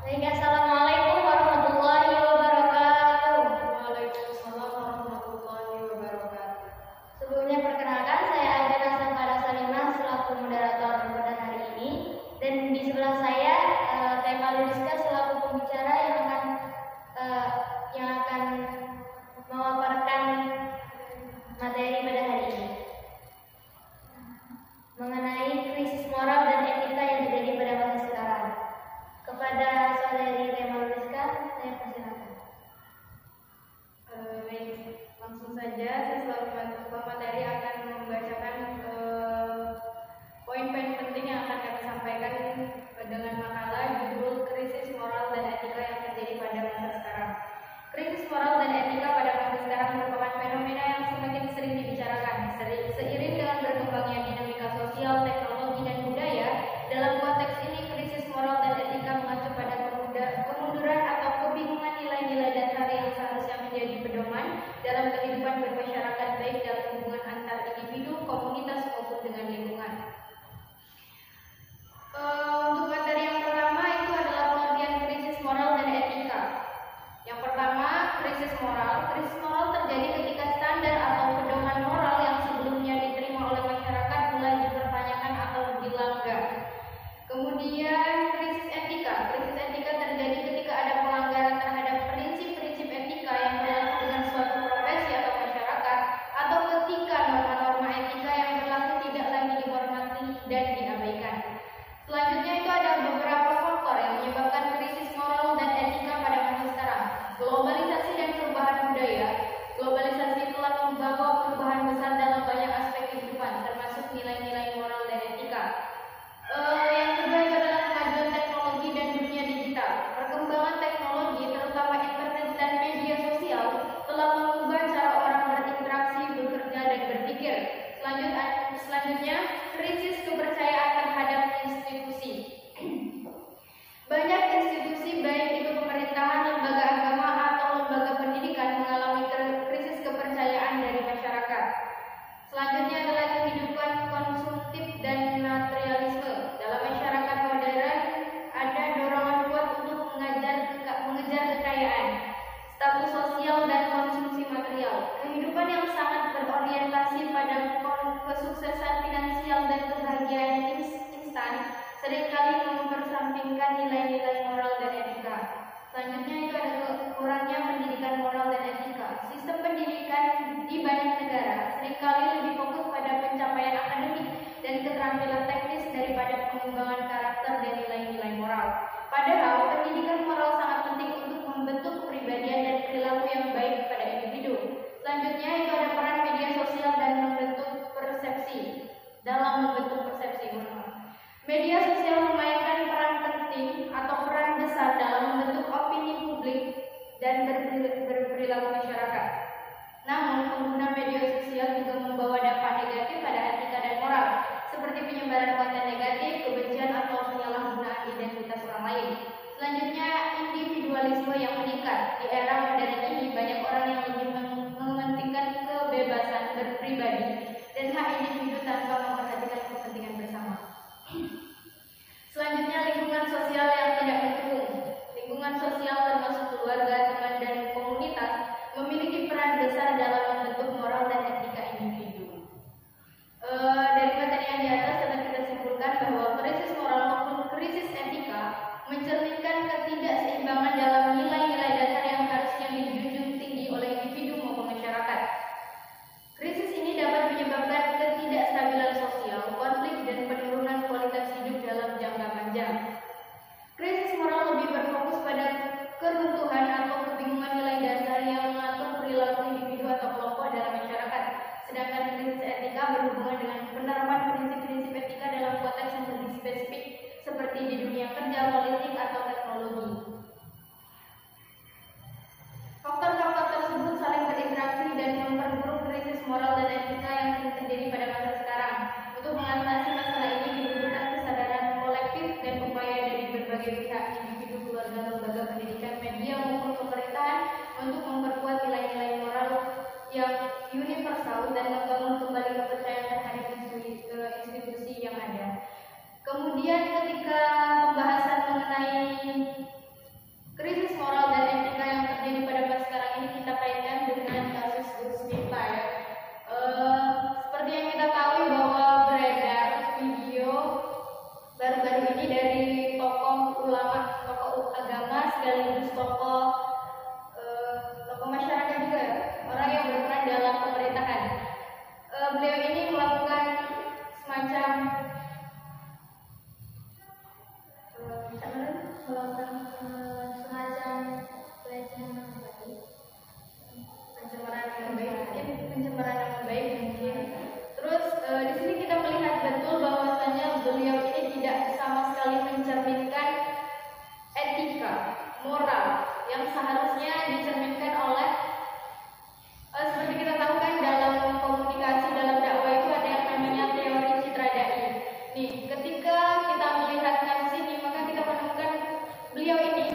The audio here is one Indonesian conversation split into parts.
Baik, Assalamualaikum warahmatullahi wabarakatuh. Waalaikumsalam warahmatullahi wabarakatuh. Sebelumnya perkenalkan, saya Aida Safara Salimah selaku moderator pada hari ini, dan di sebelah saya Tema Ludiska selaku pembicara yang akan memaparkan materi pada hari ini mengenai krisis moral dan etika yang terjadi pada masa sekarang. Kepada saudari Tema Ludiska, saya persilakan. Baik, langsung saja saya selaku pemateri akan membacakan poin-poin penting yang akan kami sampaikan dengan makalah judul Krisis Moral dan Etika yang terjadi pada masa sekarang. Krisis moral dan etika pada masa sekarang merupakan fenomena yang semakin sering dibicarakan. Seiring dengan berkembangnya dinamika sosial, teknologi, dan budaya, dalam konteks ini krisis moral dan etika mengacu pada kemunduran atau kebingungan nilai-nilai dasar yang seharusnya menjadi pedoman dalam kehidupan bermasyarakat, baik dalam hubungan antar individu, komunitas, maupun dengan lingkungan. Untuk materi yang pertama itu adalah pengertian krisis moral dan etika. Yang pertama, krisis moral. Krisis moral terjadi ketika standar atau pedoman moral yang sebelumnya diterima oleh masyarakat mulai dipertanyakan atau dilanggar. Kemudian krisis etika. Krisis etika terjadi ketika ada pelanggaran terhadap prinsip-prinsip etika yang berlaku dengan suatu profesi atau masyarakat, atau ketika norma-norma etika yang berlaku tidak lagi dihormati dan diabaikan. Selanjutnya itu ada beberapa faktor yang menyebabkan krisis moral dan etika pada masa sekarang. Globalisasi dan perubahan budaya. Globalisasi telah membawa perubahan besar dalam banyak aspek kehidupan, termasuk nilai-nilai moral dan etika. Yang kedua itu adalah kemajuan teknologi dan dunia digital. Perkembangan teknologi, terutama internet dan media sosial, telah mengubah cara orang berinteraksi, bekerja, dan berpikir. Selanjutnya, krisis kepercayaan terhadap institusi. Banyak institusi, baik itu pemerintahan, lembaga agama, atau lembaga pendidikan, mengalami krisis kepercayaan dari masyarakat. Selanjutnya adalah kehidupan konsumtif dan materialisme. Dalam masyarakat modern, ada dorongan kuat untuk mengejar kekayaan, status sosial, dan konsumsi material. Kehidupan yang sangat berorientasi pada kesuksesan finansial dan kebahagiaan instan seringkali mempersampingkan nilai-nilai moral dan etika. Selanjutnya itu ada kurangnya pendidikan moral dan etika. Sistem pendidikan di banyak negara seringkali lebih fokus pada pencapaian akademik dan keterampilan teknis daripada pengembangan karakter dan nilai-nilai moral. Padahal pendidikan moral sangat penting untuk membentuk kepribadian dan perilaku yang baik pada individu. Selanjutnya itu ada peran media sosial dan membentuk persepsi. Media sosial memainkan peran penting atau peran besar dalam membentuk opini publik dan berperilaku masyarakat. Namun, pengguna media sosial juga membawa dampak negatif pada etika dan moral, seperti penyebaran konten negatif, kebencian, atau penyalahgunaan identitas orang lain. Selanjutnya, individualisme yang meningkat. Di era modern ini, banyak orang yang lebih mementingkan kebebasan berpribadi dan hak individu tanpa memperhatikan kepentingan bersama. Selanjutnya, lingkungan sosial yang tidak mendukung. Lingkungan sosial termasuk keluarga, teman, dan komunitas memiliki peran besar dalam membentuk moral dan etika individu. Dari materi yang di atas dapat kita simpulkan bahwa krisis moral maupun krisis etika mencerminkan ketidakseimbangan dalam nilai-nilai dasar yang harusnya dijunjung tinggi oleh individu maupun masyarakat. Krisis ini dapat menyebabkan ketidakstabilan sosial, konflik, dan penurunan kualitas hidup dalam jangka panjang. Krisis moral lebih berfokus pada keruntuhan atau kebingungan nilai dasar yang mengatur perilaku individu atau kelompok dalam masyarakat. Sedangkan krisis etika berhubungan dengan penerapan prinsip-prinsip etika dalam konteks yang lebih spesifik, seperti di dunia kerja, politik, atau teknologi. Faktor-faktor tersebut saling berinteraksi dan memperburuk krisis moral dan etika yang sering terjadi pada masa sekarang. Untuk mengatasi masalah ini dibutuhkan kesadaran kolektif dan upaya dari berbagai pihak, individu, keluarga, lembaga pendidikan, media, maupun pemerintahan untuk memperkuat nilai-nilai moral yang universal dan membangun kembali kepercayaan terhadap institusi yang ada. Kemudian ketika pembahasan mengenai sekaligus tokoh masyarakat juga, orang yang berperan dalam pemerintahan. Beliau ini melakukan semacam pencemaran nama baik mungkin. Terus di sini kita melihat betul bahwasanya beliau ini tidak sama sekali mencerminkan etika, moral yang seharusnya dicerminkan oleh seperti kita tahu kan dalam komunikasi, dalam dakwah itu ada yang namanya teori citra dai. Nih, ketika kita melihat kasus ini, maka kita menemukan beliau ini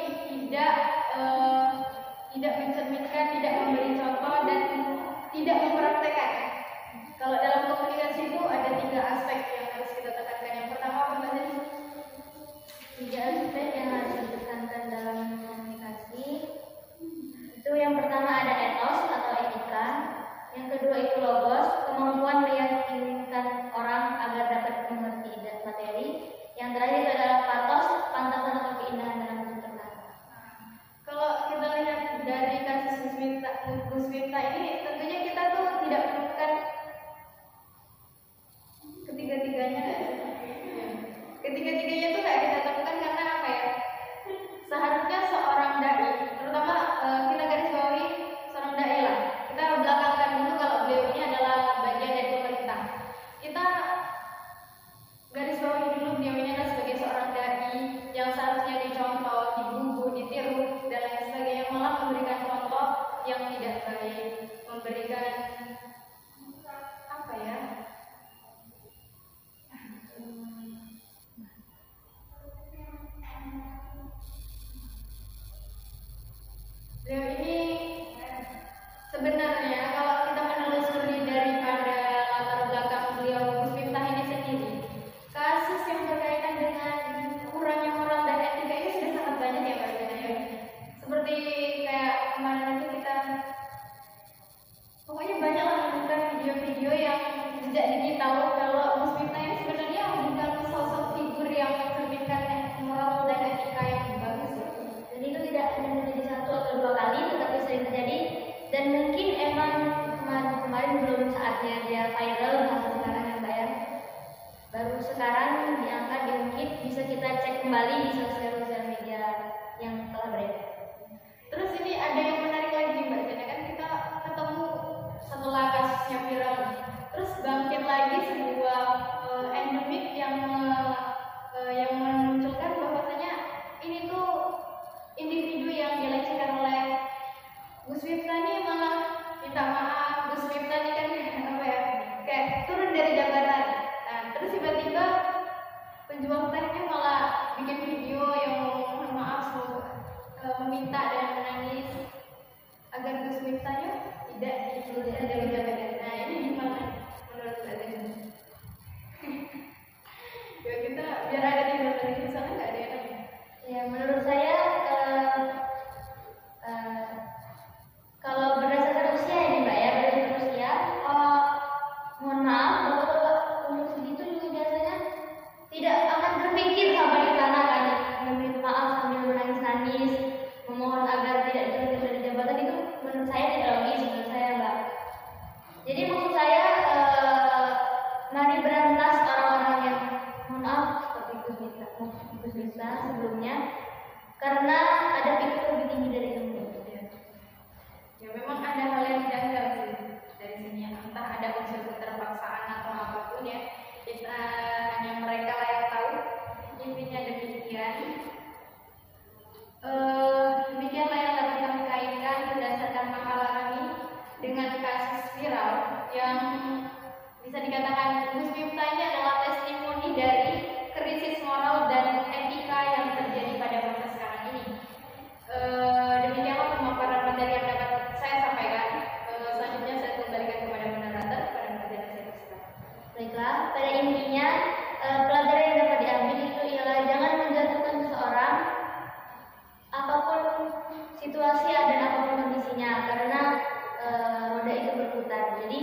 tidak mencerminkan, tidak memberi contoh dan tidak mempraktekkan. Kalau dalam komunikasi itu ada 3 aspek yang harus kita tekankan. Yang pertama apa Mbak Zeni? 3 aspek yang harus ditekankan dalam komunikasi. Itu yang pertama ada etos atau etika, yang kedua itu logos, kemampuan meyakinkan orang agar dapat mengerti dan materi, yang terakhir itu adalah patos, pantasan atau keindahan dalam berkata. Kalau kita lihat dari kasus Gus Miftah ini, tentunya kita tuh tidak menemukan ketiga-tiganya. Ketiga-tiganya itu nggak kita temukan karena apa ya? Seharusnya seorang dai, terutama kita garis bawahi seorang dai lah. Kita belakangkan dulu kalau beliau ini adalah bagian dari pemerintah. Kita garis bawahi dulu beliau ini adalah sebagai seorang dai yang seharusnya dicontoh, dibubu, ditiru dan lain sebagainya, malah memberikan contoh yang tidak baik, memberikan apa ya? Beliau ini sebenarnya kalau kita menelusuri daripada latar belakang beliau Gus Miftah ini sendiri, kasus yang berkaitan dengan kurangnya moral dan etika ini sudah sangat banyak ya Mbak Zena. Seperti kayak kemarin itu kita pokoknya banyak lah menemukan video-video yang jejak digital kalau Gus Miftah ini sebenarnya bukan sosok figur yang mencerminkan moral dan etika yang bagus ya. Dan itu tidak hanya terjadi 1 atau 2 kali, tetapi sering terjadi. Dan mungkin emang kemarin belum saatnya dia viral masa sekarang ya Mbak ya. Baru sekarang diangkat, diungkit, bisa kita cek kembali di sosial media yang telah beredar. Terus ini ada yang menarik lagi Mbak Zena, kan kita ketemu setelah kasusnya viral, terus bangkit lagi sebuah endemik yang memunculkan bahwasanya ini tuh individu yang dilecehkan oleh Gus Miftah ini malah minta maaf. Gus Miftah ini kan apa ya, kayak turun dari jabatan. Nah, terus tiba-tiba penjual tehnya malah bikin video yang mohon maaf, meminta dan menangis agar Gus Miftahnya tidak diturunkan dari jabatan. Nah, ini gimana menurut Mbak Zeni? Ya kita biar ada di belakang di sana nggak ada yang Ya, menurut saya kalau berdasarkan usia ini Mbak ya, berdasarkan usia, mohon maaf, bapak-bapak umur segitu juga biasanya tidak akan terpikir sampai di sana kan, meminta maaf sambil menangis-nangis, memohon agar tidak diturunkan dari jabatan. Itu menurut saya tidak logis, menurut saya Mbak. Jadi maksud saya mari berantas orang-orang yang mohon maaf seperti Gus Miftah sebelumnya, karena ada pikir lebih tinggi dari ilmu. Ya memang ada hal yang janggal sih dari sini, entah ada unsur keterpaksaan atau apapun ya, kita hanya mereka lah yang tahu. Intinya demikian. Demikianlah yang dapat kami kaitkan berdasarkan makalah kami dengan kasus viral yang bisa dikatakan Gus Miftah ini adalah testimoni dari krisis moral dan etika yang terjadi pada masa sekarang ini. Demikianlah pemaparan materi yang dapat saya sampaikan. Selanjutnya saya kembalikan kepada moderator, kepada Mbak Zena. Baiklah, pada intinya pelajaran yang dapat diambil itu ialah jangan menjatuhkan seseorang apapun situasi dan apapun kondisinya, karena roda itu berputar. Jadi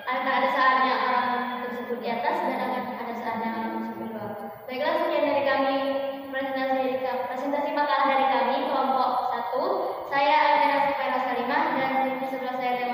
akan ada saatnya orang tersebut di atas dan akan ada saatnya orang tersebut di bawah. Baiklah, sekian dari kami presentasi makalah dari kami kelompok sebelah saya